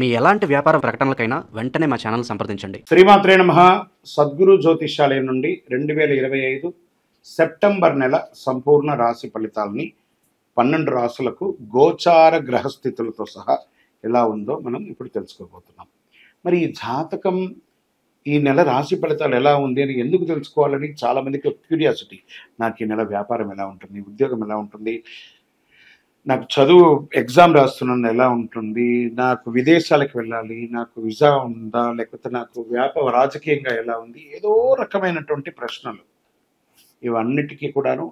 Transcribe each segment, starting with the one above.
మీ ఎలాంటి వ్యాపార ప్రకటనలకైనా వెంటనే మా ఛానల్ సంప్రదించండి. శ్రీమాత్రే నమః. సద్గురు జ్యోతిష్యాలయం నుండి 2025 సెప్టెంబర్ నెల సంపూర్ణ రాశి ఫలితాలని 12 రాశులకు గోచార గ్రహస్థితులతో సహా ఎలా ఉందో మనం ఇప్పుడు తెలుసుకోబోతున్నాం. మరి ఈ జాతకం ఈ నెల రాశి ఫలితాలు ఎలా ఉంది అని ఎందుకు తెలుసుకోవాలని చాలామందికి క్యూరియాసిటీ. నాకు ఈ నెల వ్యాపారం ఎలా ఉంటుంది, ఉద్యోగం ఎలా ఉంటుంది, నాకు చదువు ఎగ్జామ్ రాస్తున్నాను ఎలా ఉంటుంది, నాకు విదేశాలకు వెళ్ళాలి, నాకు వీసా ఉందా, లేకపోతే నాకు రాజకీయంగా ఎలా ఉంది, ఏదో రకమైనటువంటి ప్రశ్నలు. ఇవన్నిటికీ కూడాను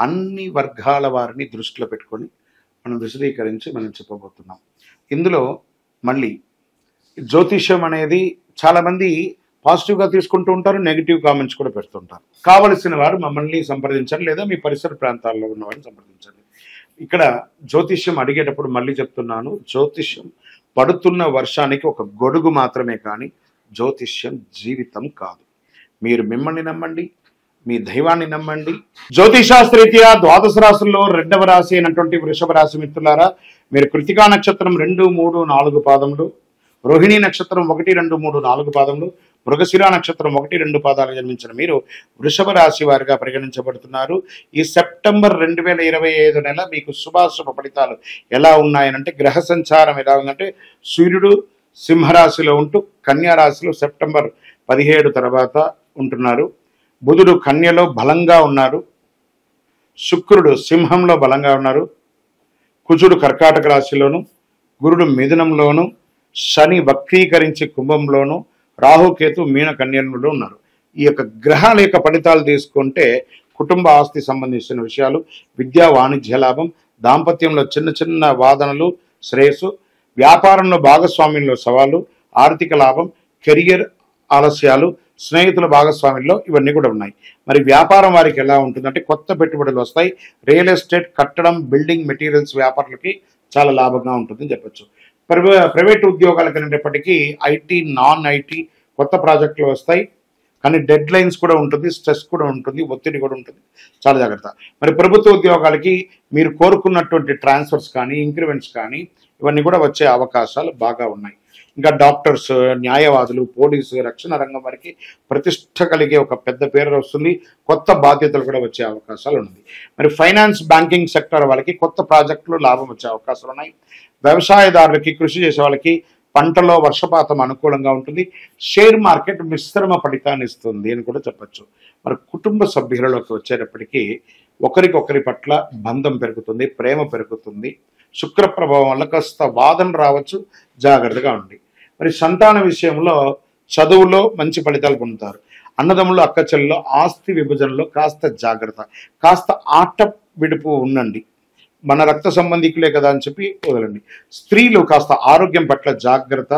అన్ని వర్గాల వారిని దృష్టిలో పెట్టుకొని మనం విశదీకరించి మనం చెప్పబోతున్నాం. ఇందులో మళ్ళీ జ్యోతిష్యం అనేది చాలామంది పాజిటివ్గా తీసుకుంటూ ఉంటారు, నెగిటివ్ కామెంట్స్ కూడా పెడుతుంటారు. కావలసిన వారు మమ్మల్ని సంప్రదించండి, లేదా మీ పరిసర ప్రాంతాల్లో ఉన్న వారిని సంప్రదించండి. ఇక్కడ జ్యోతిష్యం అడిగేటప్పుడు మళ్ళీ చెప్తున్నాను, జ్యోతిష్యం పడుతున్న వర్షానికి ఒక గొడుగు మాత్రమే, కానీ జ్యోతిష్యం జీవితం కాదు. మీరు మిమ్మల్ని నమ్మండి, మీ దైవాన్ని నమ్మండి. జ్యోతిషాస్త్రరీత్యా ద్వాదశ రాశుల్లో 2వ రాశి అయినటువంటి వృషభ రాశి మిత్రులారా, మీరు కృతికా నక్షత్రం 2, 3, 4 పాదములు, రోహిణీ నక్షత్రం 1, 2, 3, 4 పాదములు, మృగశిర నక్షత్రం 1, 2 పాదాలు జన్మించిన మీరు వృషభ రాశి వారిగా పరిగణించబడుతున్నారు. ఈ సెప్టెంబర్ 2025 నెల మీకు శుభాశుభ ఫలితాలు ఎలా ఉన్నాయనంటే, గ్రహ సంచారం ఎలా ఉందంటే, సూర్యుడు సింహరాశిలో ఉంటూ కన్యా రాశిలో సెప్టెంబర్ 17 తర్వాత ఉంటున్నారు. బుధుడు కన్యలో బలంగా ఉన్నారు, శుక్రుడు సింహంలో బలంగా ఉన్నారు, కుజుడు కర్కాటక రాశిలోను, గురుడు మిథునంలోను, శని వక్రీకరించి కుంభంలోను, రాహుకేతు మీన కన్యలో ఉన్నారు. ఈ యొక్క గ్రహాల యొక్క ఫలితాలు తీసుకుంటే కుటుంబ ఆస్తి సంబంధించిన విషయాలు, విద్యా వాణిజ్య లాభం, దాంపత్యంలో చిన్న చిన్న వాదనలు శ్రేయస్సు, వ్యాపారంలో భాగస్వామ్యంలో సవాళ్ళు, ఆర్థిక లాభం, కెరియర్ ఆలస్యాలు, స్నేహితుల భాగస్వామ్యంలో ఇవన్నీ కూడా ఉన్నాయి. మరి వ్యాపారం వారికి ఎలా ఉంటుందంటే, కొత్త పెట్టుబడులు వస్తాయి. రియల్ ఎస్టేట్, కట్టడం, బిల్డింగ్ మెటీరియల్స్ వ్యాపారులకి చాలా లాభంగా ఉంటుందని చెప్పచ్చు. ప్రైవేట్ ఉద్యోగాలకు అనేటప్పటికీ ఐటీ, నాన్ ఐటీ కొత్త ప్రాజెక్టులు వస్తాయి, కానీ డెడ్ లైన్స్ కూడా ఉంటుంది, స్ట్రెస్ కూడా ఉంటుంది, ఒత్తిడి కూడా ఉంటుంది, చాలా జాగ్రత్త. మరి ప్రభుత్వ ఉద్యోగాలకి మీరు కోరుకున్నటువంటి ట్రాన్స్ఫర్స్ కానీ, ఇంక్రిమెంట్స్ కానీ ఇవన్నీ కూడా వచ్చే అవకాశాలు బాగా ఉన్నాయి. ఇంకా డాక్టర్స్, న్యాయవాదులు, పోలీసు, రక్షణ రంగం వారికి ప్రతిష్ట కలిగే ఒక పెద్ద పేరు వస్తుంది, కొత్త బాధ్యతలు కూడా వచ్చే అవకాశాలు ఉన్నాయి. మరి ఫైనాన్స్, బ్యాంకింగ్ సెక్టర్ వాళ్ళకి కొత్త ప్రాజెక్టులు లాభం వచ్చే అవకాశాలు ఉన్నాయి. వ్యవసాయదారులకి, కృషి చేసే వాళ్ళకి పంటలో వర్షపాతం అనుకూలంగా ఉంటుంది. షేర్ మార్కెట్ మిశ్రమ ఫలితాన్ని ఇస్తుంది అని కూడా చెప్పచ్చు. మరి కుటుంబ సభ్యులలోకి వచ్చేటప్పటికీ ఒకరికొకరి పట్ల బంధం పెరుగుతుంది, ప్రేమ పెరుగుతుంది. శుక్ర ప్రభావం వల్ల కాస్త వాదన రావచ్చు, జాగ్రత్తగా ఉండి. మరి సంతాన విషయంలో చదువులో మంచి ఫలితాలు పొందుతారు. అన్నదమ్ములు, అక్కచెల్లో ఆస్తి విభజనలో కాస్త జాగ్రత్త, కాస్త ఆట విడుపు ఉండండి. మన రక్త సంబంధికులే కదా అని చెప్పి వదలండి. స్త్రీలు కాస్త ఆరోగ్యం పట్ల జాగ్రత్త,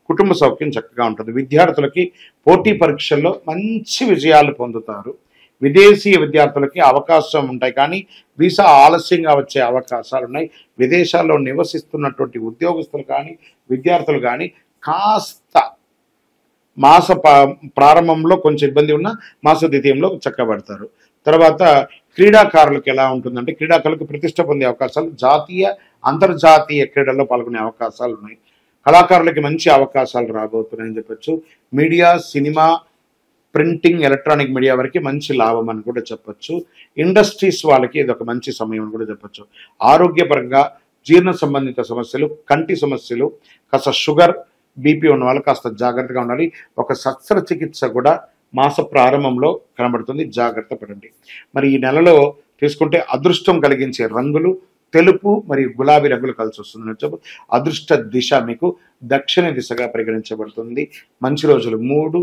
కుటుంబ సౌఖ్యం చక్కగా ఉంటుంది. విద్యార్థులకి పోటీ పరీక్షల్లో మంచి విజయాలు పొందుతారు. విదేశీయ విద్యార్థులకి అవకాశం ఉంటాయి, కానీ వీసా ఆలస్యంగా వచ్చే అవకాశాలు ఉన్నాయి. విదేశాల్లో నివసిస్తున్నటువంటి ఉద్యోగస్తులు కానీ, విద్యార్థులు కానీ కాస్త మాస ప్రారంభంలో కొంచెం ఇబ్బంది ఉన్న మాస ద్వితీయంలో చక్కబడతారు. తర్వాత క్రీడాకారులకు ఎలా ఉంటుందంటే, క్రీడాకారులకు ప్రతిష్ట పొందే అవకాశాలు, జాతీయ అంతర్జాతీయ క్రీడల్లో పాల్గొనే అవకాశాలు ఉన్నాయి. కళాకారులకి మంచి అవకాశాలు రాబోతున్నాయని చెప్పచ్చు. Media, cinema, printing, electronic media వరకు మంచి లాభం అని కూడా చెప్పచ్చు. ఇండస్ట్రీస్ వాళ్ళకి ఇది ఒక మంచి సమయం అని కూడా చెప్పచ్చు. ఆరోగ్యపరంగా జీర్ణ సంబంధిత సమస్యలు, కంటి సమస్యలు, కాస్త షుగర్, బీపీ ఉన్న వాళ్ళు కాస్త జాగ్రత్తగా ఉండాలి. ఒక శస్త్రచికిత్స కూడా మాస ప్రారంభంలో కనబడుతుంది, జాగ్రత్త పడండి. మరి ఈ నెలలో తీసుకుంటే అదృష్టం కలిగించే రంగులు తెలుపు మరియు గులాబీ రంగులు కలిసి వస్తుంది. అదృష్ట దిశ మీకు దక్షిణ దిశగా పరిగణించబడుతుంది. మంచి రోజులు 3,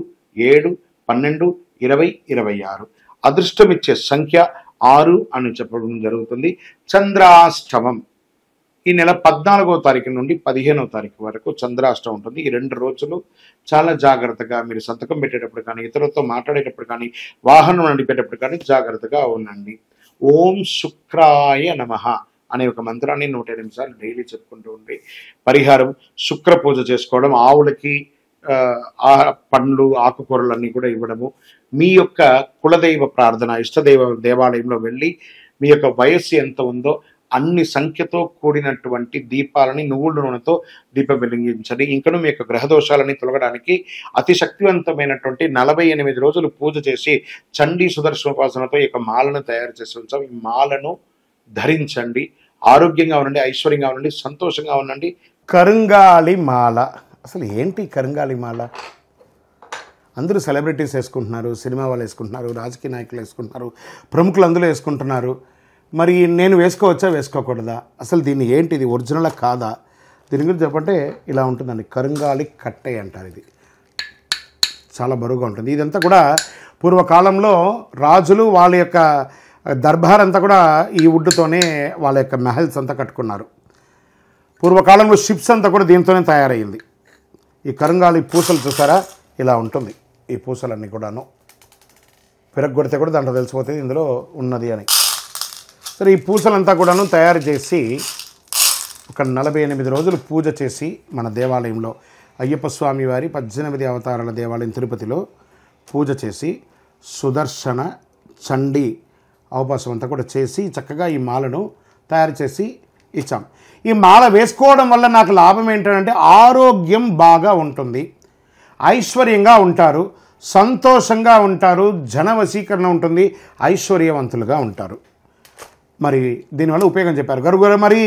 7, 12, 20, 26. అదృష్టం ఇచ్చే సంఖ్య 6 అని చెప్పడం జరుగుతుంది. చంద్రాష్టమం ఈ నెల 14వ తారీఖు నుండి 15వ తారీఖు వరకు చంద్రాష్టమం ఉంటుంది. ఈ 2 రోజులు చాలా జాగ్రత్తగా మీరు సంతకం పెట్టేటప్పుడు కానీ, ఇతరులతో మాట్లాడేటప్పుడు కానీ, వాహనం నడిపేటప్పుడు కానీ జాగ్రత్తగా ఉండండి. ఓం శుక్రాయ నమః అనే ఒక మంత్రాన్ని 108 సార్లు డైలీ చెప్పుకుంటూ ఉండి, పరిహారం శుక్ర పూజ చేసుకోవడం, ఆవులకి పండ్లు, ఆకుకూరలన్నీ కూడా ఇవ్వడము, మీ యొక్క కులదైవ ప్రార్థన, ఇష్టదైవ దేవాలయంలో వెళ్ళి మీ యొక్క వయస్సు ఎంత ఉందో అన్ని సంఖ్యతో కూడినటువంటి దీపాలని నువ్వుల నూనెతో దీపం వెలిగించండి. ఇంకను మీ యొక్క గ్రహ దోషాలని తొలగడానికి అతి శక్తివంతమైనటువంటి 48 రోజులు పూజ చేసి చండీ సుదర్శనోపాసనతో ఈ యొక్క మాలను తయారు చేసి ఉంచాం. ఈ మాలను ధరించండి. ఆరోగ్యంగా ఉండండి, ఐశ్వర్యంగా ఉండండి, సంతోషంగా ఉండండి. కరుంగాలి మాల. అసలు ఏంటి కరుంగాలి మాల? అందరూ సెలబ్రిటీస్ వేసుకుంటున్నారు, సినిమా వాళ్ళు వేసుకుంటున్నారు, రాజకీయ నాయకులు వేసుకుంటున్నారు, ప్రముఖులు అందులో వేసుకుంటున్నారు. మరి నేను వేసుకోవచ్చా, వేసుకోకూడదా? అసలు దీన్ని ఏంటి, ఇది ఒరిజినల్ కాదా? దీని గురించి చెప్పంటే ఇలా ఉంటుందండి. కరుంగాలి కట్టె అంటారు. ఇది చాలా బరువుగా ఉంటుంది. ఇదంతా కూడా పూర్వకాలంలో రాజులు వాళ్ళ యొక్క దర్బార్ అంతా కూడా ఈ వుడ్తోనే వాళ్ళ యొక్క మెహల్స్ అంతా కట్టుకున్నారు. పూర్వకాలంలో షిప్స్ అంతా కూడా దీంతోనే తయారయ్యింది. ఈ కరుంగాలి పూసలు చూసారా, ఇలా ఉంటుంది. ఈ పూసలన్నీ కూడాను పెరగొడితే కూడా దాంట్లో తెలిసిపోతుంది ఇందులో ఉన్నది అని. సరే, ఈ పూసలంతా కూడాను తయారు చేసి ఒక 48 రోజులు పూజ చేసి మన దేవాలయంలో అయ్యప్ప స్వామి వారి 18 అవతారాల దేవాలయం తిరుపతిలో పూజ చేసి సుదర్శన చండీ అవకాశం అంతా కూడా చేసి చక్కగా ఈ మాలను తయారు చేసి ఇచ్చాం. ఈ మాల వేసుకోవడం వల్ల నాకు లాభం ఏంటంటే ఆరోగ్యం బాగా ఉంటుంది, ఐశ్వర్యంగా ఉంటారు, సంతోషంగా ఉంటారు, జన వశీకరణ ఉంటుంది, ఐశ్వర్యవంతులుగా ఉంటారు. మరి దీనివల్ల ఉపయోగం చెప్పారు గురుగారు. మరి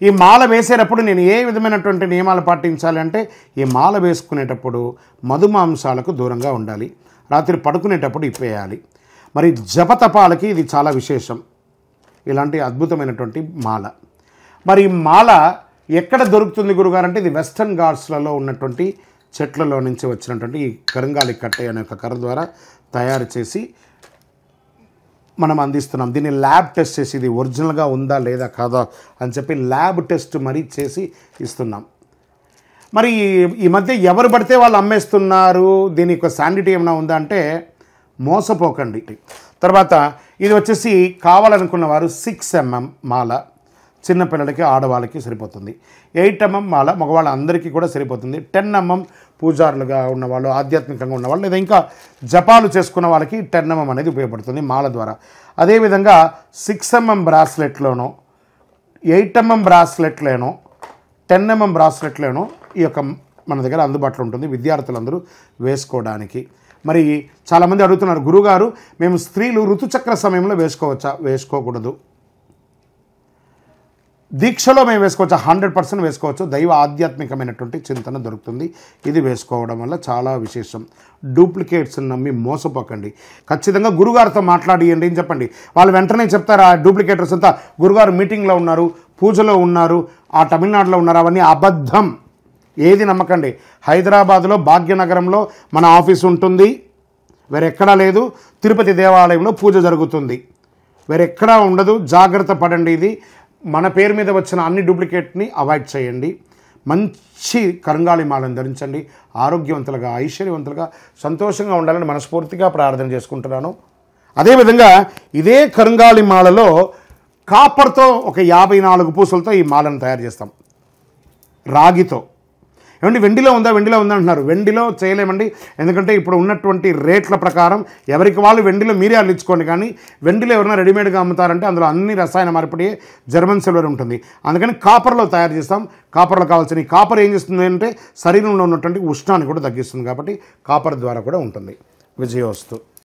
ఈ మాల వేసేటప్పుడు నేను ఏ విధమైనటువంటి నియమాలు పాటించాలి అంటే, ఈ మాల వేసుకునేటప్పుడు మధుమాంసాలకు దూరంగా ఉండాలి, రాత్రి పడుకునేటప్పుడు ఇప్పేయాలి. మరి జపతపాలకి ఇది చాలా విశేషం, ఇలాంటి అద్భుతమైనటువంటి మాల. మరి ఈ మాల ఎక్కడ దొరుకుతుంది గురుగారు అంటే, ఇది వెస్టర్న్ ఘాట్స్లలో ఉన్నటువంటి చెట్లలో నుంచి వచ్చినటువంటి ఈ కరుంగాలి కట్టె అనే ఒక కర్ర ద్వారా తయారు చేసి మనం అందిస్తున్నాం. దీన్ని ల్యాబ్ టెస్ట్ చేసి ఇది ఒరిజినల్గా ఉందా లేదా కాదా అని చెప్పి ల్యాబ్ టెస్ట్ మరీ చేసి ఇస్తున్నాం. మరి ఈ మధ్య ఎవరు పడితే వాళ్ళు అమ్మేస్తున్నారు, దీనికి ఒక శానిటీ ఏమైనా ఉందా అంటే మోసపోకండి. తర్వాత ఇది వచ్చేసి కావాలనుకున్న వారు 6 mm మాల చిన్నపిల్లలకి ఆడవాళ్ళకి సరిపోతుంది. 8 mm మాల మగవాళ్ళందరికీ కూడా సరిపోతుంది. 10 mm పూజారులుగా ఉన్నవాళ్ళు, ఆధ్యాత్మికంగా ఉన్నవాళ్ళు, లేదా ఇంకా జపాలు చేసుకున్న వాళ్ళకి 10 mm అనేది ఉపయోగపడుతుంది మాల ద్వారా. అదేవిధంగా 6 mm బ్రాస్లెట్లోనో 8 mm బ్రాస్లెట్లోనో 10 mm బ్రాస్లెట్లోనో ఈ యొక్క మన దగ్గర అందుబాటులో ఉంటుంది విద్యార్థులందరూ వేసుకోవడానికి. మరి చాలామంది అడుగుతున్నారు, గురుగారు మేము స్త్రీలు ఋతుచక్ర సమయంలో వేసుకోవచ్చా? వేసుకోకూడదు. దీక్షలో మేము వేసుకోవచ్చా? 100% వేసుకోవచ్చు. దైవ ఆధ్యాత్మికమైనటువంటి చింతన దొరుకుతుంది. ఇది వేసుకోవడం వల్ల చాలా విశేషం. డూప్లికేట్స్ నమ్మి మోసపోకండి. ఖచ్చితంగా గురుగారితో మాట్లాడియండి అని చెప్పండి. వాళ్ళు వెంటనే చెప్తారు, ఆ డూప్లికేటర్స్ అంతా గురుగారు మీటింగ్లో ఉన్నారు, పూజలో ఉన్నారు, ఆ తమిళనాడులో ఉన్నారు, అవన్నీ అబద్ధం. ఏది నమ్మకండి. హైదరాబాద్లో భాగ్యనగరంలో మన ఆఫీస్ ఉంటుంది, వేరెక్కడా లేదు. తిరుపతి దేవాలయంలో పూజ జరుగుతుంది, వేరెక్కడా ఉండదు. జాగ్రత్త పడండి. ఇది మన పేరు మీద వచ్చిన అన్ని డూప్లికేట్ని అవాయిడ్ చేయండి. మంచి కరుంగాలి మాలను ధరించండి. ఆరోగ్యవంతులుగా, ఐశ్వర్యవంతులుగా, సంతోషంగా ఉండాలని మనస్ఫూర్తిగా ప్రార్థన చేసుకుంటున్నాను. అదేవిధంగా ఇదే కరుంగాలి మాలలో కాపర్తో ఒక 54 పూసలతో ఈ మాలను తయారు చేస్తాం, రాగితో. ఏమండి వెండిలో ఉందా, వెండిలో ఉందా అంటున్నారు. వెండిలో చేయలేమండి, ఎందుకంటే ఇప్పుడు ఉన్నటువంటి రేట్ల ప్రకారం ఎవరికి వాళ్ళు వెండిలో మీరే అల్లించుకోండి. కానీ వెండిలో ఎవరైనా రెడీమేడ్గా అమ్ముతారంటే అందులో అన్ని రసాయన మార్పిడి, జర్మన్ సిల్వర్ ఉంటుంది. అందుకని కాపర్లో తయారు చేస్తాం. కాపర్లో కావాల్సిన ఈ కాపర్ ఏం చేస్తుంది అంటే శరీరంలో ఉన్నటువంటి ఉష్ణాన్ని కూడా తగ్గిస్తుంది. కాబట్టి కాపర్ ద్వారా కూడా ఉంటుంది. విజయోస్తు.